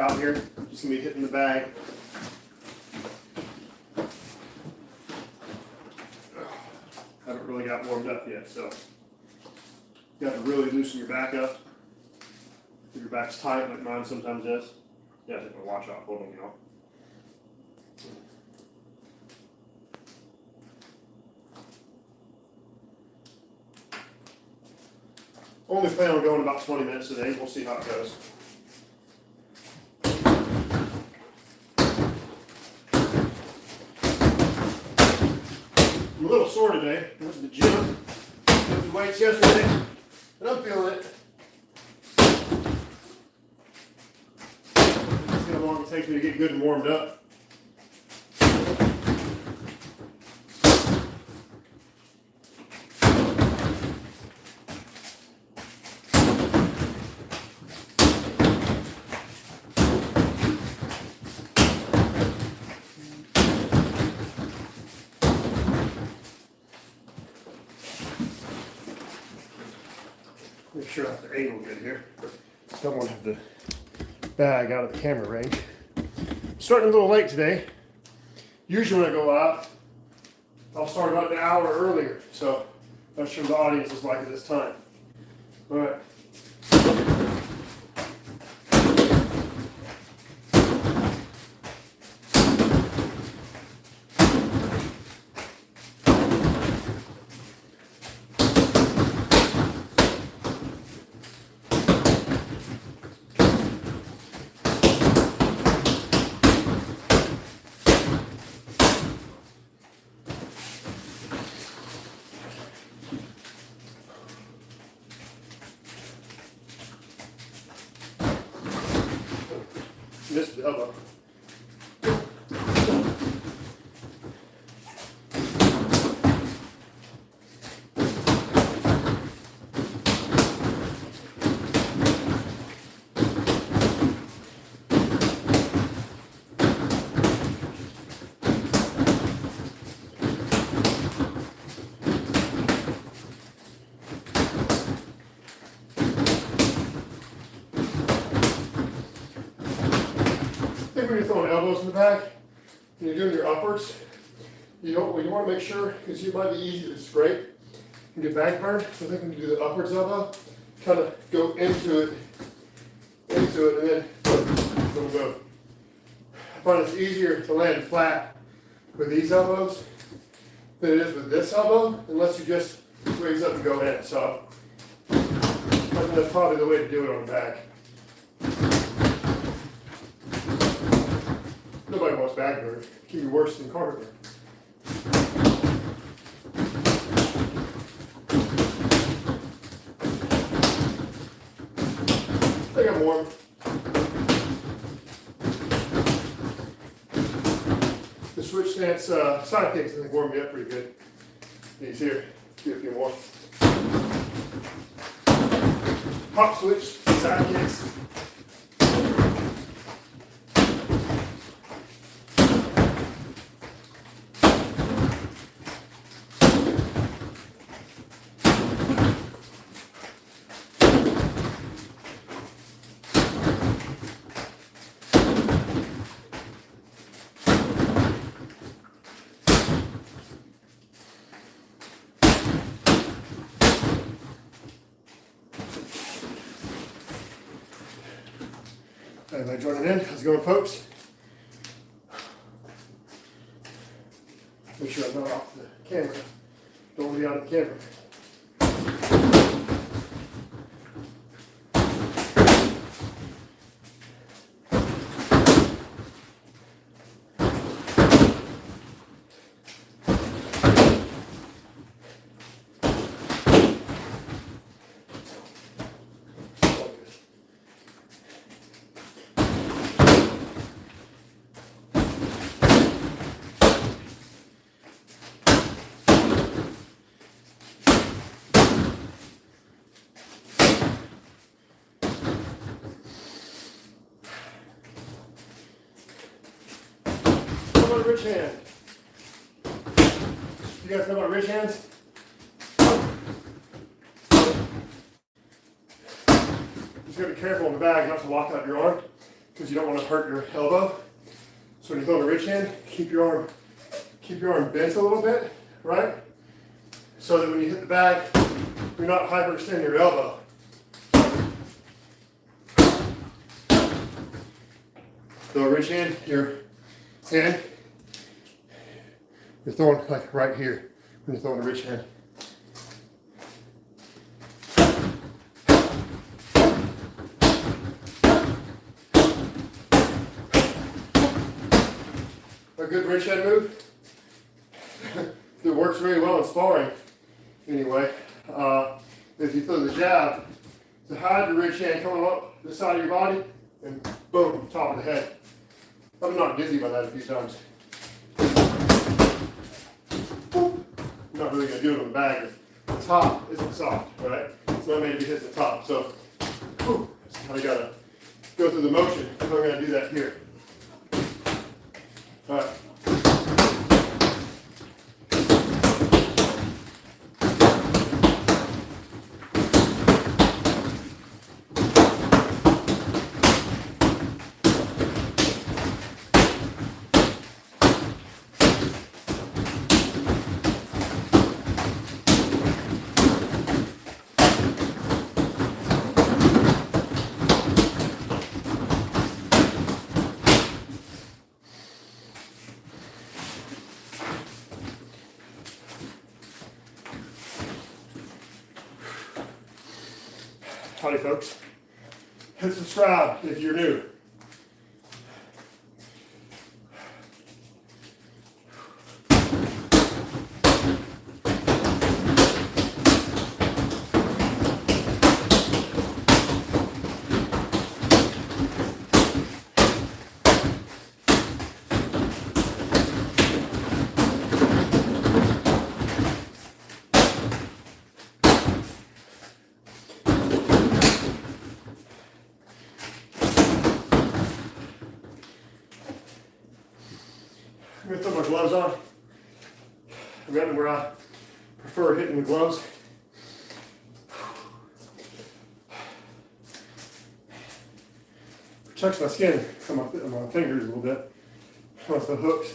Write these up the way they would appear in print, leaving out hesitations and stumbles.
out here. Just gonna be hitting the bag. Haven't really got warmed up yet, so you have to really loosen your back up. If your back's tight, like mine sometimes is, you have to take my watch off. Hold on, y'all. Only plan on going about 20 minutes today. We'll see how it goes. I'm a little sore today. I went to the gym, lifted weights yesterday, and I'm feeling it. Let's see how long it takes me to get good and warmed up. Make sure I have the angle good here. Don't want to have the bag out of the camera range. Starting a little late today. Usually when I go live, I'll start about an hour earlier. So I'm not sure the audience is like at this time. All right. Missed the elbow. When you're throwing elbows in the back and you're doing your upwards, you want to make sure, because it might be easy to scrape and get back burn. So I think when you do the upwards elbow, kind of go into it, and then boom, boom. I find it's easier to land flat with these elbows than it is with this elbow, unless you just raise up and go in. So I think that's probably the way to do it on the back. Nobody wants back burn. It can be worse than carpet burn. I think I'm warm. The switch stance side kicks I think warm me up pretty good. These here, do a few more. Hop switch, side kicks. Everybody joining in? How's it going, folks? Make sure I'm not off the camera. Don't want to be out of the camera. What about a rich hand? You guys know about rich hands? Just gotta be careful in the bag not to lock out your arm. because you don't want to hurt your elbow. So when you throw the rich hand, keep your arm bent a little bit, right? So that when you hit the bag, you're not hyperextending your elbow. Throw a rich hand, your hand, you're throwing like right here when you're throwing a rich hand. A good rich hand move that works very well in sparring, anyway, is you throw the jab to hide your rich hand coming up the side of your body, and boom, top of the head. I'm knocked dizzy by that a few times. I'm not really going to do it on the bag. The top isn't soft, right? It's not made to be hit the top. So, I got to go through the motion. I'm going to do that here. All right. Howdy folks, hit subscribe if you're new. I'm going to throw my gloves on. I'm getting where I prefer hitting the gloves. Protects my skin on my fingers a little bit with the hooks.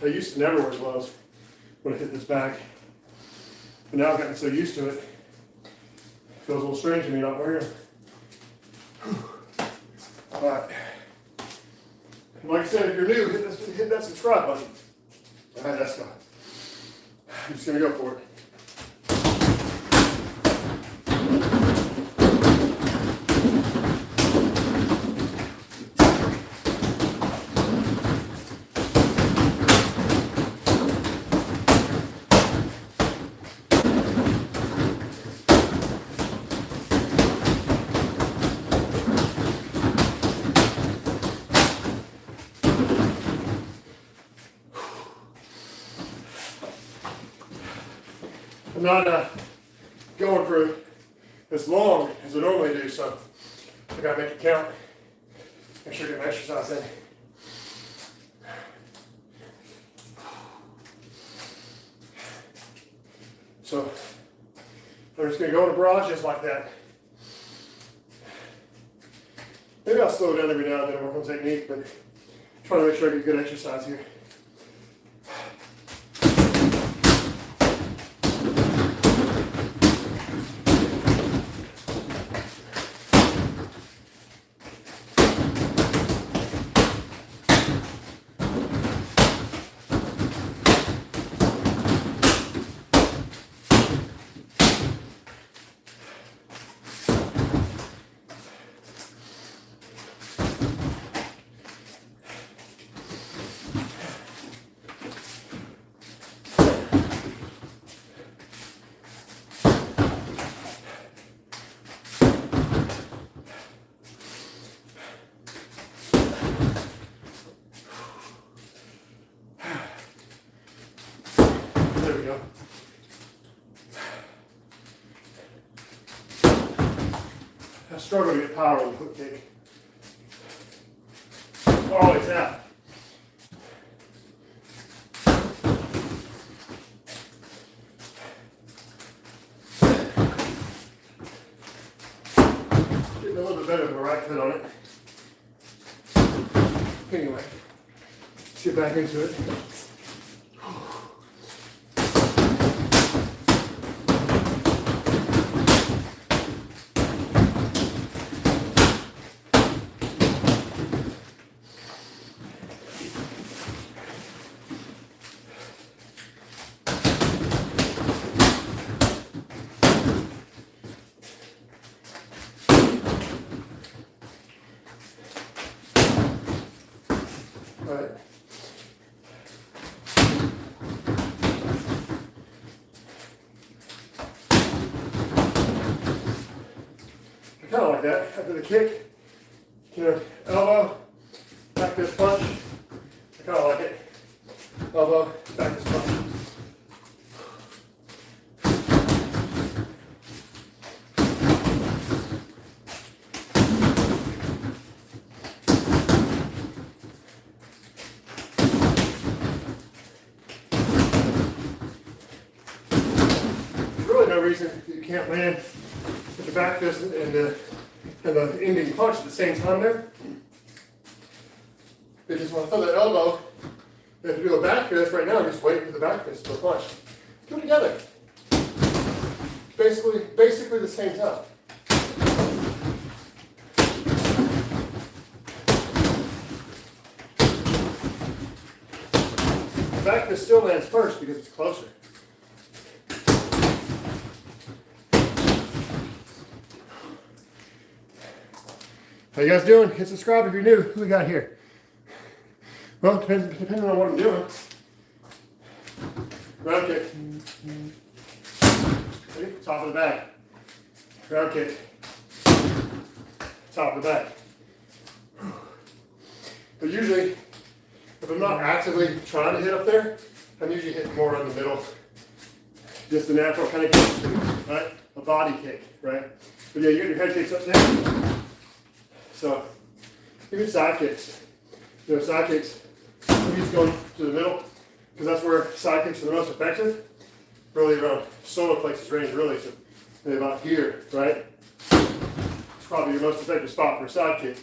I used to never wear gloves when I hit this bag, but now I've gotten so used to it. Feels a little strange to me not wearing them. All right. Like I said, if you're new, hit that subscribe button. All right, let's go. I'm just going to go for it. I'm not going for as long as I normally do, so I gotta make it count. Make sure I get my exercise in. So I'm just gonna go in a barrage just like that. Maybe I'll slow it down every now and then and work on technique, but I'm trying to make sure I get good exercise here. There we go. I struggle to get power with the hook kick. Always have. better with my right foot on it. Anyway, let's get back into it. All right. I kind of like that. After the kick, elbow, back fist punch. I kind of like it. Elbow, back fist punch. No reason you can't land with the back fist and the ending punch at the same time there. Because when I throw that elbow, if you do a back fist right now, just wait for the back fist to punch. Do it together. Basically the same time. The back fist still lands first because it's closer. How you guys doing? Hit subscribe if you're new. Who we got here? Well, depending on what I'm doing. Round kick. Ready? Top of the bag. Round kick. Top of the bag. But usually, if I'm not actively trying to hit up there, I'm usually hitting more in the middle. Just the natural kind of kick, right? A body kick, right? But yeah, you get your head kicks up there. So, even side kicks. Side kicks, I'm just going to the middle, because that's where side kicks are the most effective. Really around solar plexus range, really, so maybe about here, right? It's probably your most effective spot for a side kick.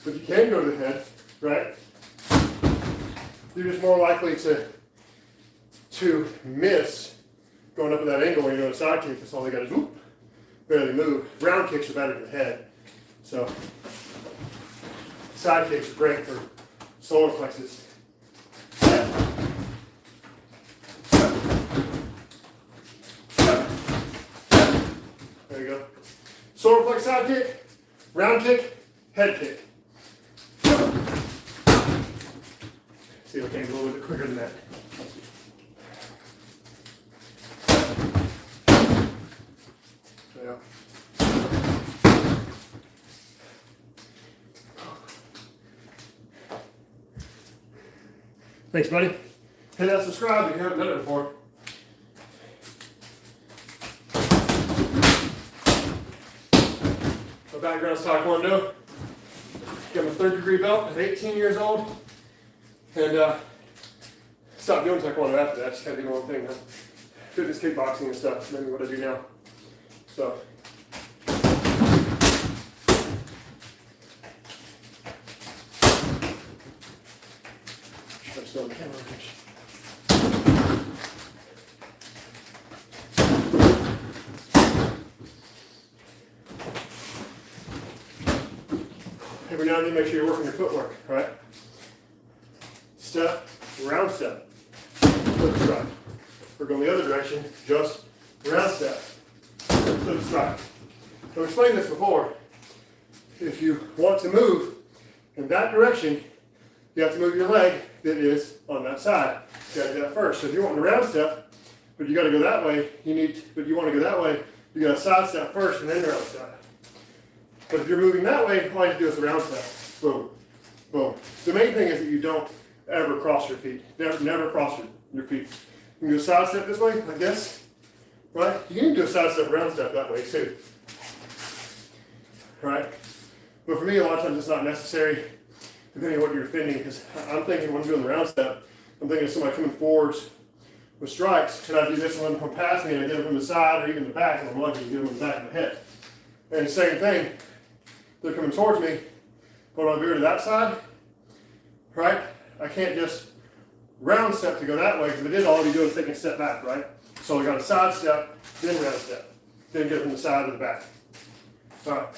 But you can go to the head, right? You're just more likely to miss going up at that angle when you're doing a side kick, because all they got is whoop, barely move. Round kicks are better for the head. So, side kicks are great for solar plexus. There you go. Solar plexus side kick, round kick, head kick. See if I can go a little bit quicker than that. There you go. Thanks, buddy. Hit that subscribe if you haven't done it before. My background's Taekwondo. Got my 3rd-degree belt at 18 years old. And stopped doing Taekwondo after that. Just kind of do my own thing. Fitness, kickboxing and stuff. Maybe what I do now. So. Still on the camera. Every now and then, make sure you're working your footwork, right? Step, round step, flip strike. We're going the other direction, just round step, flip strike. I've explained this before. If you want to move in that direction, you have to move your leg that is on that side. You got to do that first. So if you want the round step, but you got to go that way, but you want to go that way, you got to side step first and then round step. But if you're moving that way, all you have to do is the round step. Boom, boom. The main thing is that you don't ever cross your feet. Never cross your feet. You can do a side step this way, like this, right? You can do a side step, round step that way too, right? But for me, a lot of times it's not necessary, depending on what you're defending, because I'm thinking when I'm doing the round step, I'm thinking of somebody coming forwards with strikes. Can I do this one come past me and I get them from the side or even the back, and I'm lucky to get them in the back of the head. And same thing, they're coming towards me, but when I veer to that side, right, I can't just round step to go that way, because if I did, all I'd be doing is taking a step back, right? So I got a side step, then round step, then get it from the side to the back. All right.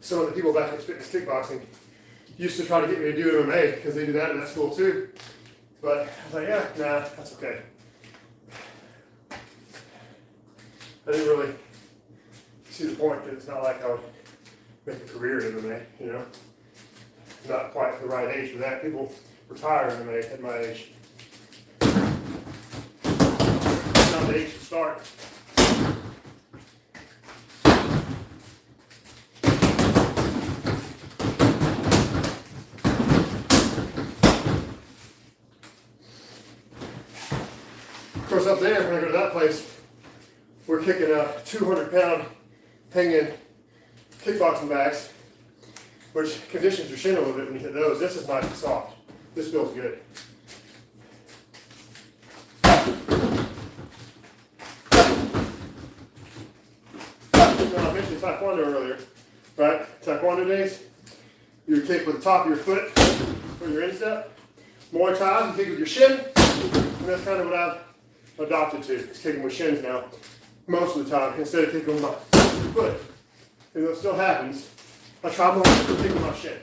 Some of the people back at fitness kickboxing used to try to get me to do MMA because they do that in that school too. But I was like, yeah, nah, that's okay. I didn't really see the point because it's not like I would make a career in MMA, you know. Not quite the right age for that. People retire in MMA at my age. It's not the age to start. Of course, up there, when I go to that place, we're kicking 200-pound hanging kickboxing bags, which conditions your shin a little bit when you hit those. This is nice and soft. This feels good. Now, I mentioned Taekwondo earlier, right? Taekwondo days, you kick with the top of your foot for your instep. Muay Thai, you kick with your shin, and that's kind of what I've adopted to, is kicking with shins now, most of the time, instead of kicking with my foot. And it still happens, I try more to kick with my shin.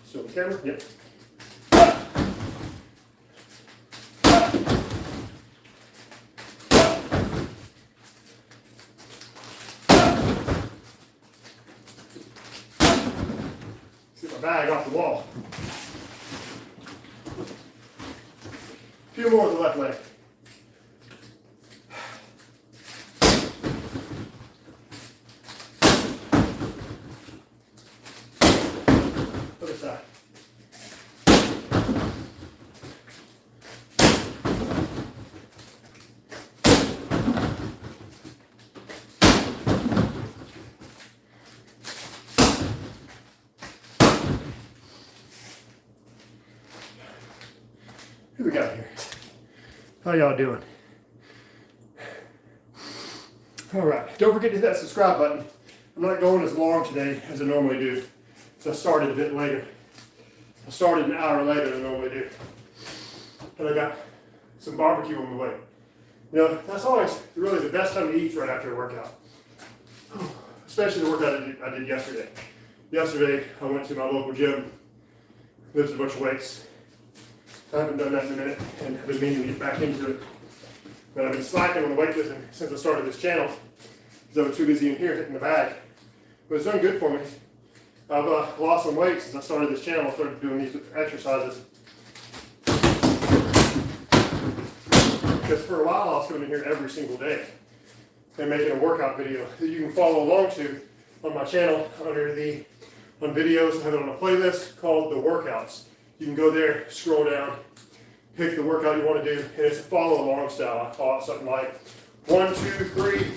So the camera, yep. Bag off the wall. A few more with the left leg. Other side. Who we got here? How y'all doing? All right, don't forget to hit that subscribe button. I'm not going as long today as I normally do, so I started a bit later. I started an hour later than I normally do. And I got some barbecue on the way. You know, that's always really the best time to eat right after a workout. Especially the workout I did yesterday. Yesterday, I went to my local gym, lifted a bunch of weights. I haven't done that in a minute, and I've been meaning to get back into it. But I've been slacking on the weightlifting since I started this channel, because I was too busy in here hitting the bag. But it's done good for me. I've lost some weight since I started this channel. I started doing these exercises. Because for a while, I was coming in here every single day and making a workout video that you can follow along to on my channel on videos. I have it on a playlist called The Workouts. You can go there, scroll down, pick the workout you want to do, and it's a follow along style. I call it something like 1, 2, 3,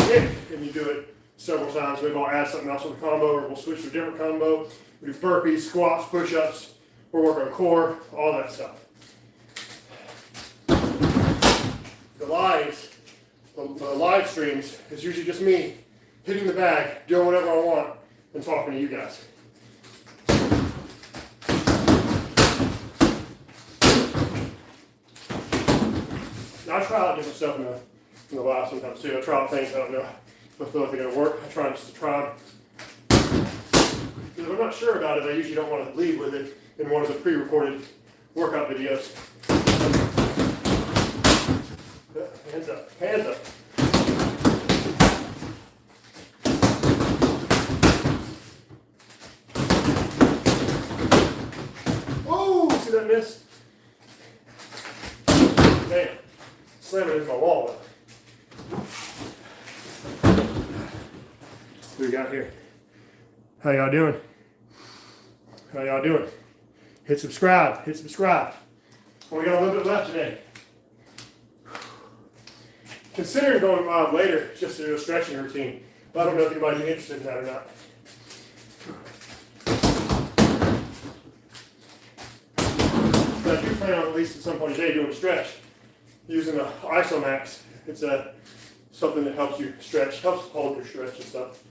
kick, and you do it several times. Maybe I'll add something else with the combo, or we'll switch to a different combo. We do burpees, squats, push-ups, we'll work on core, all that stuff. The live streams is usually just me hitting the bag, doing whatever I want, and talking to you guys. I try out different stuff in the live sometimes too. I try out things I don't know if I feel like they're going to work. I try just to try them. Because if I'm not sure about it, I usually don't want to lead with it in one of the pre-recorded workout videos. Hands up, hands up. that miss? Damn. Slam it into my wall though. What do we got here? How y'all doing? How y'all doing? Hit subscribe. Hit subscribe. Only got a little bit left today. Considering going later just to do a stretching routine. But I don't know if anybody's interested in that or not. But I do plan on at least at some point today doing a stretch using the isomax. It's something that helps you stretch, helps hold your stretch and stuff.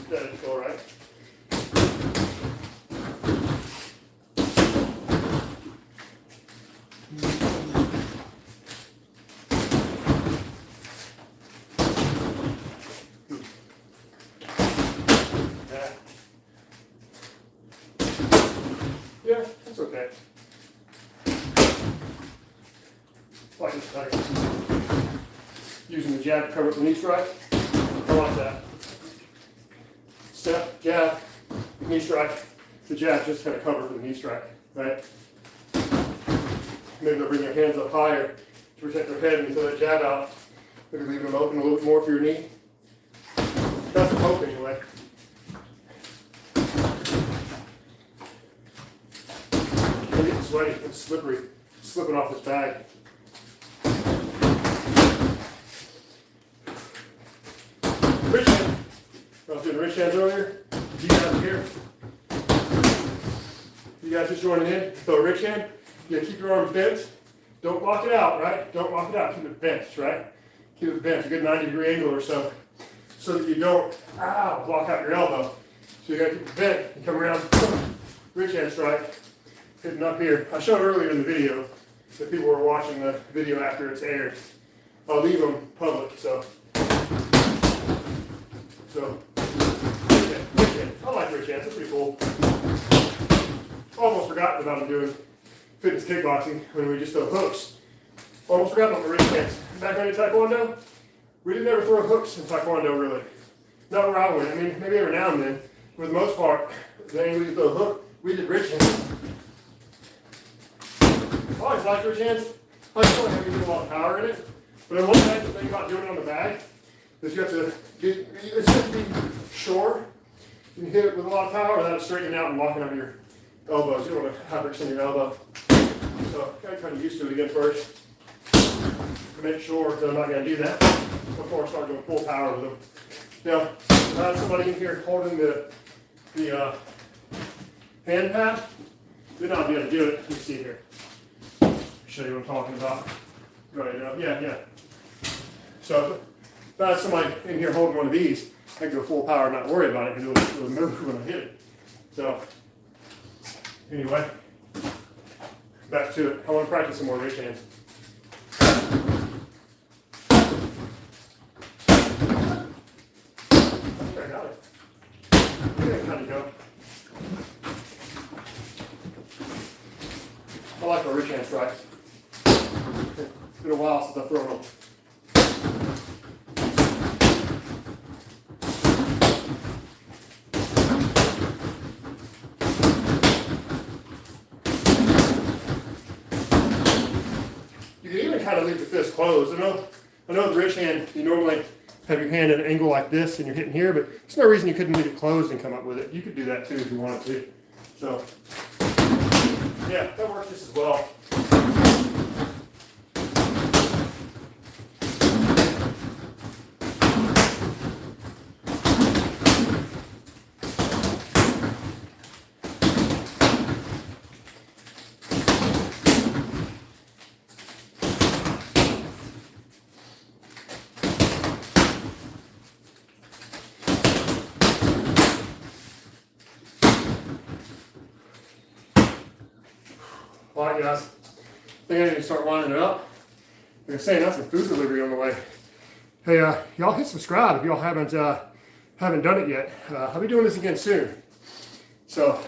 That is all right. Yeah, that's okay. Like this tight. Using the jab to cover the knee strike. I like that. Step, jab, knee strike. The jab just kind of cover for the knee strike, right? Maybe they'll bring their hands up higher to protect their head and throw that jab out. Maybe leaving them open a little bit more for your knee. That's the hope anyway. I'm getting sweaty, it's slippery, it's slipping off this bag. Rich hand. I was doing the rich hands earlier. You guys are here. You guys just joining in. Throw a rich hand. You keep your arms bent. Don't lock it out, right? Don't lock it out. Keep it bent, right? Keep it bent, a good 90-degree angle or so, so that you don't block out your elbow. So you gotta keep it bent and come around. Rich hand strike. Hitting up here. I showed earlier in the video that people were watching the video after it's aired. I'll leave them public, so. I like rich hands, it's pretty cool. Almost forgotten about them doing fitness kickboxing when we just throw hooks. Almost forgot about the rich hands. Back when in Taekwondo, we didn't ever throw hooks in Taekwondo really. Not where I went. I mean, maybe every now and then. For the most part, the angle you throw a hook, we did rich hands. I always liked rich hands. I feel like you get a lot of power in it. But then one thing about doing it on the bag is you have to be sure. You can hit it with a lot of power without it straightening out and locking up your elbows. You don't want to have it extend your elbow. So I got kind of used to it again first. To make sure that I'm not going to do that before I start going full power with them. Now, I have somebody in here holding the hand pad. Then I'll be able to do it. You see here. Show you what I'm talking about. Right now. Yeah. So if I have somebody in here holding one of these, I can go full power and not worry about it because it'll move when I hit it. So anyway, back to it. I want to practice some more rich hands. Okay, got it. Yeah, kind of go. I like my rich hand strikes. It's been a while since I've thrown them. You can even kind of leave the fist closed. I know the rich hand, you normally have your hand at an angle like this and you're hitting here, but there's no reason you couldn't leave it closed and come up with it. You could do that too if you wanted to. So, yeah, that works just as well. Alright guys, I think I need to start lining it up. Like I was saying, that's some food delivery on the way. Hey, y'all hit subscribe if y'all haven't done it yet. I'll be doing this again soon. So,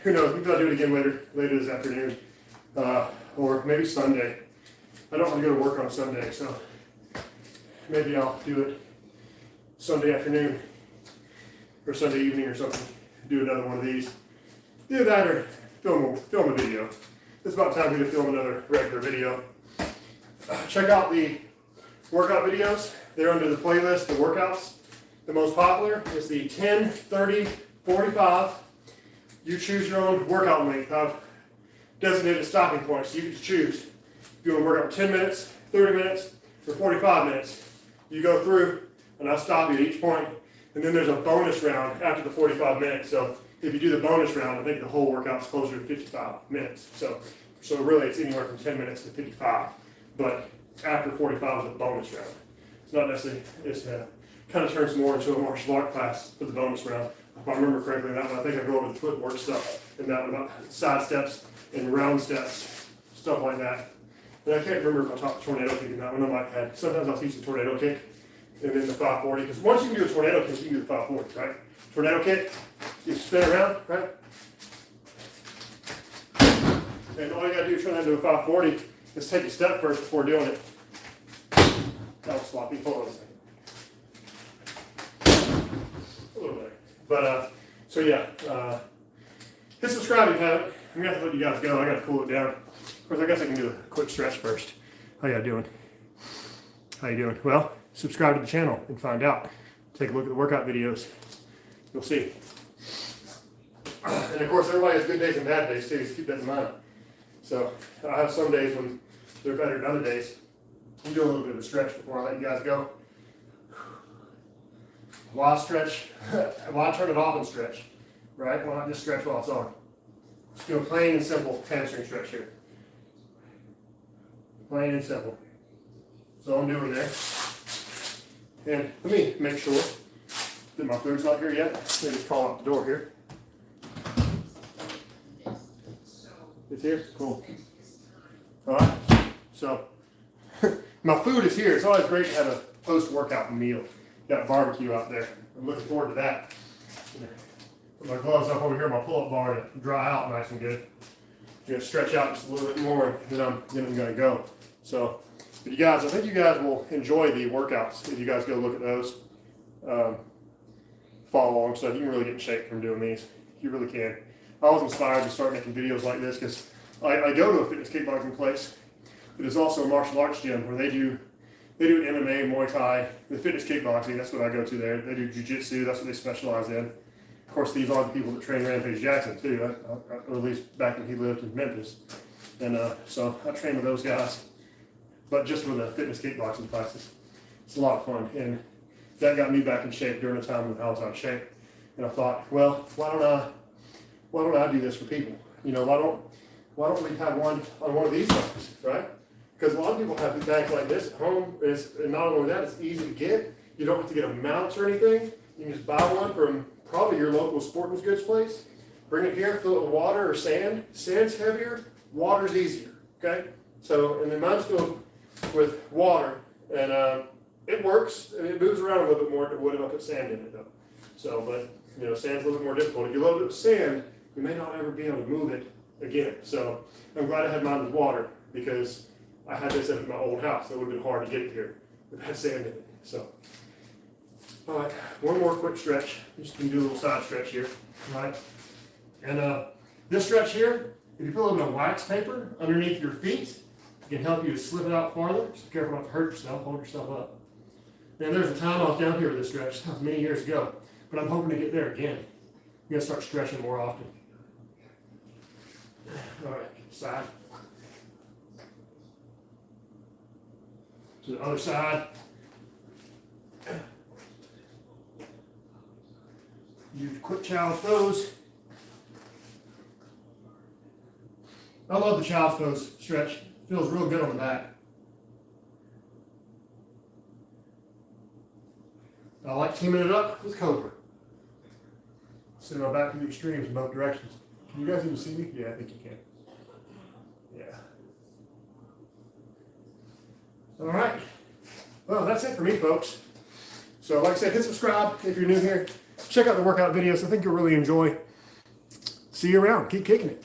who knows, maybe I'll do it again later this afternoon. Or maybe Sunday. I don't want to go to work on Sunday, so maybe I'll do it Sunday afternoon or Sunday evening or something, do another one of these. Do that or film a video. It's about time for me to film another regular video. Check out the workout videos. They're under the playlist, the workouts. The most popular is the 10, 30, 45. You choose your own workout length. I've designated stopping points, so you can choose. If you want to work out 10 minutes, 30 minutes, or 45 minutes, you go through and I'll stop you at each point. And then there's a bonus round after the 45 minutes. So if you do the bonus round, I think the whole workout's closer to 55 minutes. So really it's anywhere from 10 minutes to 55. But after 45 is a bonus round. It's not necessarily, it's kind of turns more into a martial art class for the bonus round. If I remember correctly, that one, I think I go over the footwork stuff and that one about side steps and round steps, stuff like that. And I can't remember if I taught the tornado kick in that one. I might have. Sometimes I'll teach the tornado kick and then the 540. Because once you can do a tornado kick, you can do the 540, right? Tornado kick, you spin around, right? And all you gotta do to turn that into a 540 is take a step first before doing it. That was sloppy. Hold on a second. A little bit. But, so yeah, hit subscribe if you haven't. I'm gonna have to let you guys go. I gotta cool it down. Of course, I guess I can do a quick stretch first. How y'all doing? How you doing? Well, subscribe to the channel and find out. Take a look at the workout videos. You'll see. And of course, everybody has good days and bad days too, so keep that in mind. So I have some days when they're better than other days. I'll do a little bit of a stretch before I let you guys go. Why stretch? Why turn it off and stretch? Right? Why not just stretch while it's on? Just do a plain and simple hamstring stretch here. Plain and simple. That's all I'm doing there. And let me make sure that my food's not here yet. Let me just call out the door here. It's here? Cool. Alright. So, my food is here. It's always great to have a post-workout meal. Got a barbecue out there. I'm looking forward to that. Put my gloves up over here, my pull-up bar to dry out nice and good. I'm going to stretch out just a little bit more, and then I'm going to go. So, but you guys, I think you guys will enjoy the workouts if you guys go look at those. Follow along stuff. You can really get in shape from doing these. You really can. I was inspired to start making videos like this because I go to a fitness kickboxing place, but it's also a martial arts gym where they do MMA, Muay Thai, the fitness kickboxing. That's what I go to there. They do jiu-jitsu. That's what they specialize in. Of course, these are the people that train Rampage Jackson too, or at least back when he lived in Memphis. And so I train with those guys, but just for the fitness kickboxing classes. It's a lot of fun, and that got me back in shape during a time when I was out of shape. And I thought, well, why don't I do this for people? You know, why don't we have one on one of these things, right? Because a lot of people have bags like this at home, and not only that, it's easy to get. You don't have to get a mount or anything. You can just buy one from probably your local sporting goods place. Bring it here, fill it with water or sand. Sand's heavier, water's easier, okay? So, and then mine's filled with water, and it works, and it moves around a little bit more than it would if I put sand in it, though. So, but, you know, sand's a little bit more difficult. If you load it with sand, you may not ever be able to move it again. So, I'm glad I had mine with water, because I had this at my old house. It would have been hard to get it here with that sand in it. So, all right, one more quick stretch. Just gonna do a little side stretch here, all right? And this stretch here, if you put a little bit of wax paper underneath your feet, it can help you to slip it out farther. So careful not to hurt yourself, hold yourself up. And there's a time I was down here with this stretch. That was many years ago, but I'm hoping to get there again. I'm gonna start stretching more often. All right, side. To the other side. You quick child's pose. I love the child's pose stretch. Feels real good on the back. I like teaming it up with Cobra. Sitting my back to the extremes in both directions. Can you guys even see me? Yeah, I think you can. Yeah. All right. Well, that's it for me, folks. So, like I said, hit subscribe if you're new here. Check out the workout videos. I think you'll really enjoy. See you around. Keep kicking it.